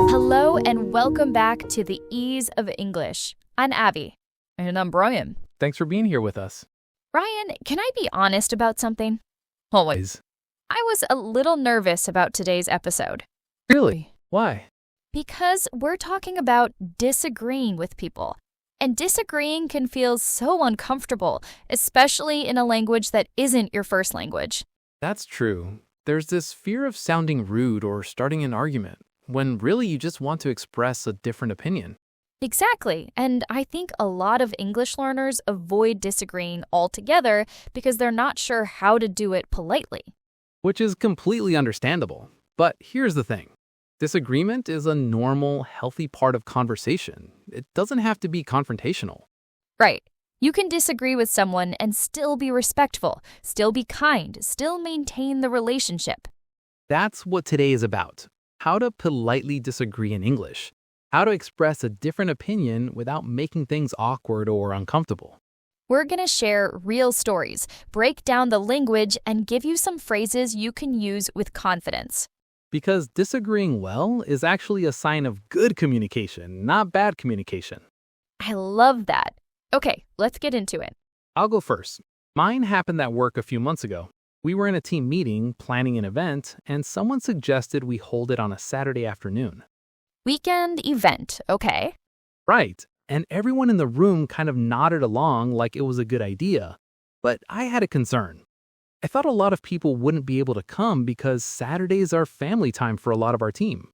Hello and welcome back to the Ease of English. I'm Abby. And I'm Brian. Thanks for being here with us. Ryan, can I be honest about something? Always. I was a little nervous about today's episode. Really? Why? Because we're talking about disagreeing with people. And disagreeing can feel so uncomfortable, especially in a language that isn't your first language. That's true. There's this fear of sounding rude or starting an argument, when really you just want to express a different opinion. Exactly. And I think a lot of English learners avoid disagreeing altogether because they're not sure how to do it politely. Which is completely understandable. But here's the thing. Disagreement is a normal, healthy part of conversation. It doesn't have to be confrontational. Right. You can disagree with someone and still be respectful, still be kind, still maintain the relationship. That's what today is about. How to politely disagree in English. How to express a different opinion without making things awkward or uncomfortable. We're going to share real stories, break down the language, and give you some phrases you can use with confidence. Because disagreeing well is actually a sign of good communication, not bad communication. I love that. Okay, let's get into it. I'll go first. Mine happened at work a few months ago. We were in a team meeting, planning an event, and someone suggested we hold it on a Saturday afternoon. Weekend event, okay. Right, and everyone in the room kind of nodded along like it was a good idea. But I had a concern. I thought a lot of people wouldn't be able to come because Saturdays are family time for a lot of our team.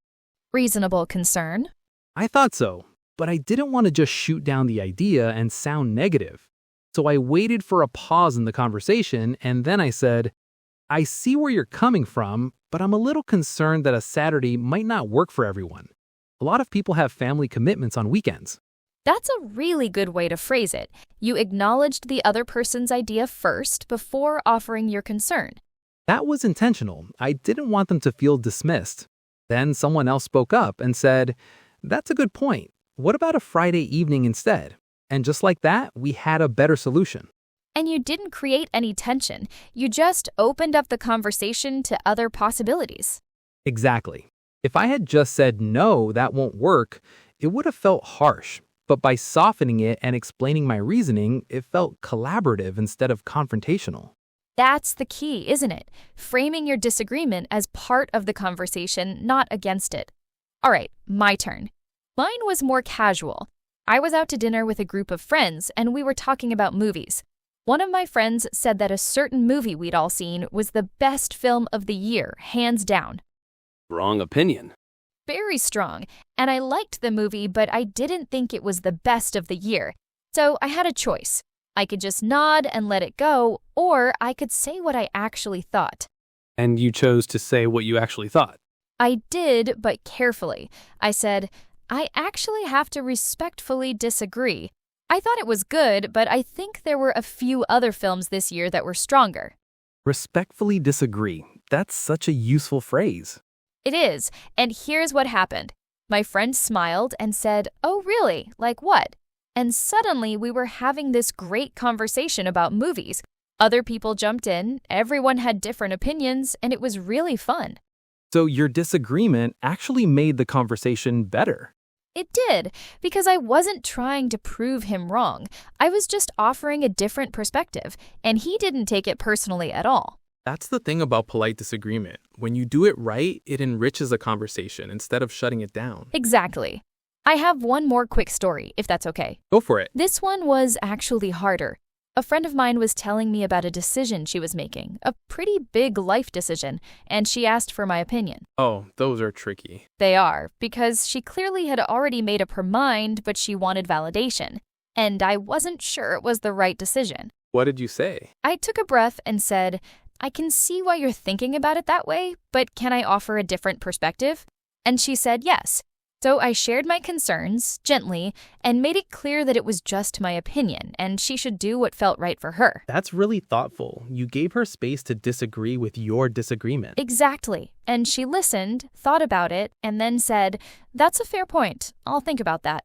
Reasonable concern. I thought so, but I didn't want to just shoot down the idea and sound negative. So I waited for a pause in the conversation, and then I said, I see where you're coming from, but I'm a little concerned that a Saturday might not work for everyone. A lot of people have family commitments on weekends. That's a really good way to phrase it. You acknowledged the other person's idea first before offering your concern. That was intentional. I didn't want them to feel dismissed. Then someone else spoke up and said, that's a good point. What about a Friday evening instead? And just like that, we had a better solution. And you didn't create any tension. You just opened up the conversation to other possibilities. Exactly. If I had just said, no, that won't work, it would have felt harsh. But by softening it and explaining my reasoning, it felt collaborative instead of confrontational. That's the key, isn't it? Framing your disagreement as part of the conversation, not against it. All right, my turn. Mine was more casual. I was out to dinner with a group of friends, and we were talking about movies. One of my friends said that a certain movie we'd all seen was the best film of the year, hands down. Wrong opinion. Very strong, and I liked the movie, but I didn't think it was the best of the year. So I had a choice. I could just nod and let it go, or I could say what I actually thought. And you chose to say what you actually thought. I did, but carefully. I said, I actually have to respectfully disagree. I thought it was good, but I think there were a few other films this year that were stronger. Respectfully disagree. That's such a useful phrase. It is, and here's what happened. My friend smiled and said, oh, really? Like what? And suddenly we were having this great conversation about movies. Other people jumped in, everyone had different opinions, and it was really fun. So your disagreement actually made the conversation better. It did, because I wasn't trying to prove him wrong. I was just offering a different perspective, and he didn't take it personally at all. That's the thing about polite disagreement. When you do it right, it enriches a conversation instead of shutting it down. Exactly. I have one more quick story, if that's okay. Go for it. This one was actually harder. A friend of mine was telling me about a decision she was making, a pretty big life decision, and she asked for my opinion. Oh, those are tricky. They are, because she clearly had already made up her mind, but she wanted validation. And I wasn't sure it was the right decision. What did you say? I took a breath and said, I can see why you're thinking about it that way, but can I offer a different perspective? And she said yes. So I shared my concerns, gently, and made it clear that it was just my opinion, and she should do what felt right for her. That's really thoughtful. You gave her space to disagree with your disagreement. Exactly. And she listened, thought about it, and then said, that's a fair point. I'll think about that.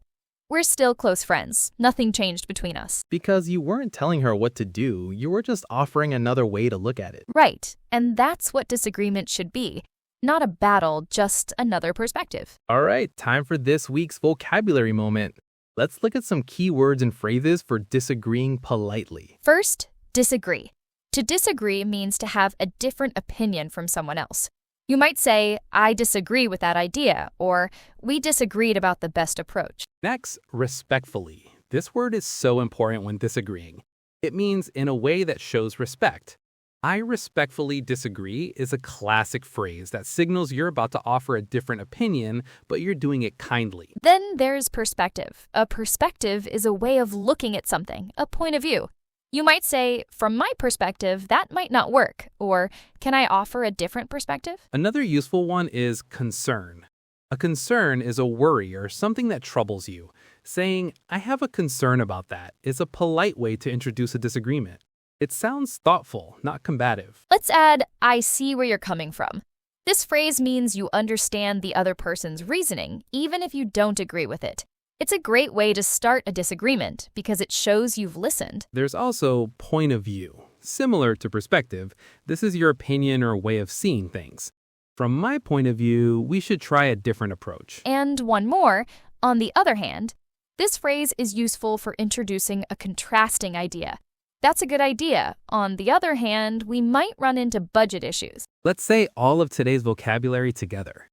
We're still close friends. Nothing changed between us. Because you weren't telling her what to do, you were just offering another way to look at it. Right, and that's what disagreement should be. Not a battle, just another perspective. All right, time for this week's vocabulary moment. Let's look at some key words and phrases for disagreeing politely. First, disagree. To disagree means to have a different opinion from someone else. You might say, I disagree with that idea, or we disagreed about the best approach. Next, respectfully. This word is so important when disagreeing. It means in a way that shows respect. I respectfully disagree is a classic phrase that signals you're about to offer a different opinion, but you're doing it kindly. Then there's perspective. A perspective is a way of looking at something, a point of view. You might say, from my perspective, that might not work, or can I offer a different perspective? Another useful one is concern. A concern is a worry or something that troubles you. Saying, I have a concern about that is a polite way to introduce a disagreement. It sounds thoughtful, not combative. Let's add, I see where you're coming from. This phrase means you understand the other person's reasoning, even if you don't agree with it. It's a great way to start a disagreement because it shows you've listened. There's also point of view. Similar to perspective, this is your opinion or way of seeing things. From my point of view, we should try a different approach. And one more, on the other hand, this phrase is useful for introducing a contrasting idea. That's a good idea. On the other hand, we might run into budget issues. Let's say all of today's vocabulary together.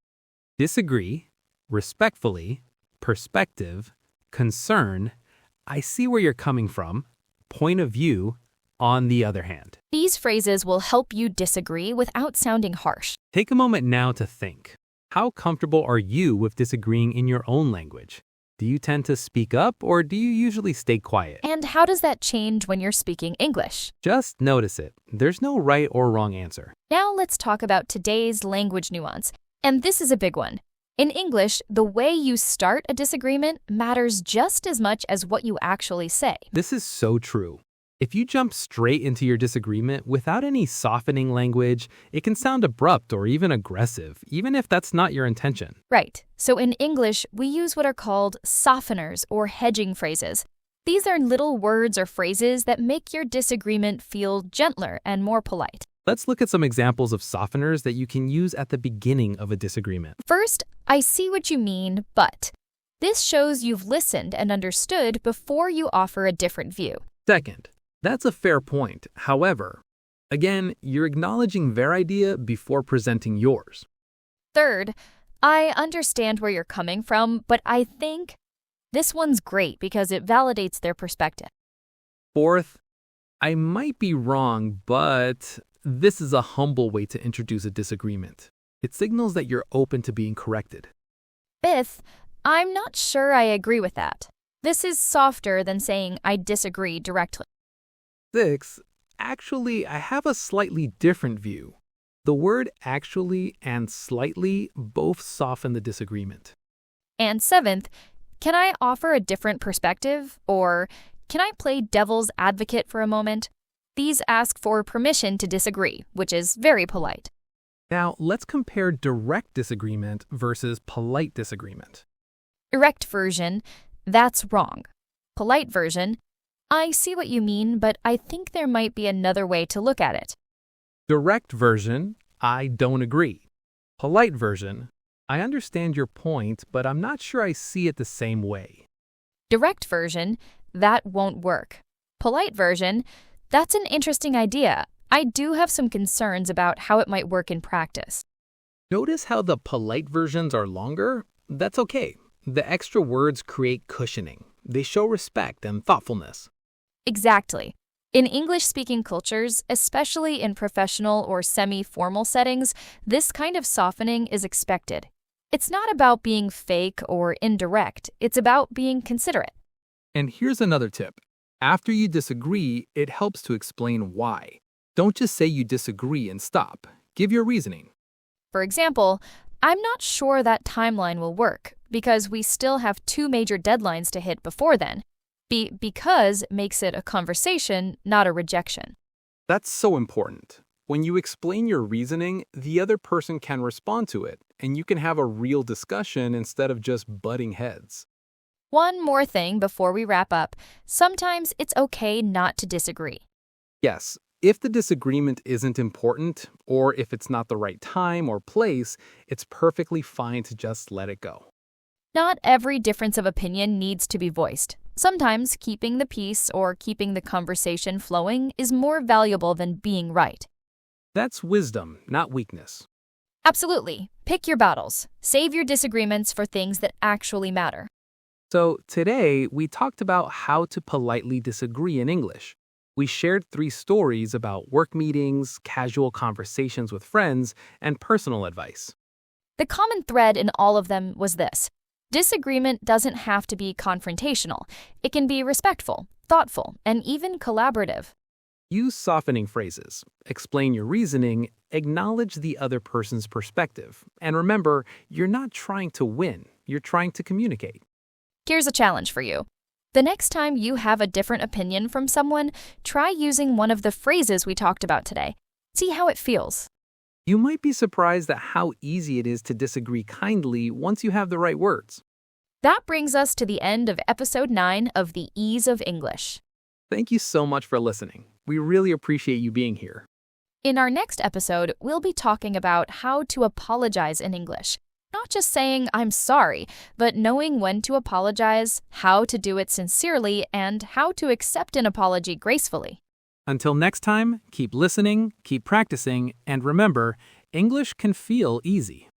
Disagree, respectfully, perspective, concern, I see where you're coming from, point of view, on the other hand. These phrases will help you disagree without sounding harsh. Take a moment now to think. How comfortable are you with disagreeing in your own language? Do you tend to speak up or do you usually stay quiet? And how does that change when you're speaking English? Just notice it. There's no right or wrong answer. Now let's talk about today's language nuance. And this is a big one. In English, the way you start a disagreement matters just as much as what you actually say. This is so true. If you jump straight into your disagreement without any softening language, it can sound abrupt or even aggressive, even if that's not your intention. Right. So in English, we use what are called softeners or hedging phrases. These are little words or phrases that make your disagreement feel gentler and more polite. Let's look at some examples of softeners that you can use at the beginning of a disagreement. First, I see what you mean, but. This shows you've listened and understood before you offer a different view. Second, that's a fair point. However, again, you're acknowledging their idea before presenting yours. Third, I understand where you're coming from, but I think this one's great because it validates their perspective. Fourth, I might be wrong, but this is a humble way to introduce a disagreement. It signals that you're open to being corrected. Fifth, I'm not sure I agree with that. This is softer than saying I disagree directly. Sixth, actually, I have a slightly different view. The word actually and slightly both soften the disagreement. And seventh, can I offer a different perspective? Or can I play devil's advocate for a moment? These ask for permission to disagree, which is very polite. Now, let's compare direct disagreement versus polite disagreement. Direct version, that's wrong. Polite version, I see what you mean, but I think there might be another way to look at it. Direct version, I don't agree. Polite version, I understand your point, but I'm not sure I see it the same way. Direct version, that won't work. Polite version, that's an interesting idea. I do have some concerns about how it might work in practice. Notice how the polite versions are longer? That's okay. The extra words create cushioning. They show respect and thoughtfulness. Exactly. In English-speaking cultures, especially in professional or semi-formal settings, this kind of softening is expected. It's not about being fake or indirect. It's about being considerate. And here's another tip. After you disagree, it helps to explain why. Don't just say you disagree and stop. Give your reasoning. For example, I'm not sure that timeline will work because we still have 2 major deadlines to hit before then. Because makes it a conversation, not a rejection. That's so important. When you explain your reasoning, the other person can respond to it, and you can have a real discussion instead of just butting heads. One more thing before we wrap up. Sometimes it's okay not to disagree. Yes, if the disagreement isn't important, or if it's not the right time or place, it's perfectly fine to just let it go. Not every difference of opinion needs to be voiced. Sometimes keeping the peace or keeping the conversation flowing is more valuable than being right. That's wisdom, not weakness. Absolutely. Pick your battles. Save your disagreements for things that actually matter. So today, we talked about how to politely disagree in English. We shared 3 stories about work meetings, casual conversations with friends, and personal advice. The common thread in all of them was this. Disagreement doesn't have to be confrontational. It can be respectful, thoughtful, and even collaborative. Use softening phrases, explain your reasoning, acknowledge the other person's perspective, and remember, you're not trying to win, you're trying to communicate. Here's a challenge for you. The next time you have a different opinion from someone, try using one of the phrases we talked about today. See how it feels. You might be surprised at how easy it is to disagree kindly once you have the right words. That brings us to the end of episode 9 of The Ease of English. Thank you so much for listening. We really appreciate you being here. In our next episode, we'll be talking about how to apologize in English. Not just saying, I'm sorry, but knowing when to apologize, how to do it sincerely, and how to accept an apology gracefully. Until next time, keep listening, keep practicing, and remember, English can feel easy.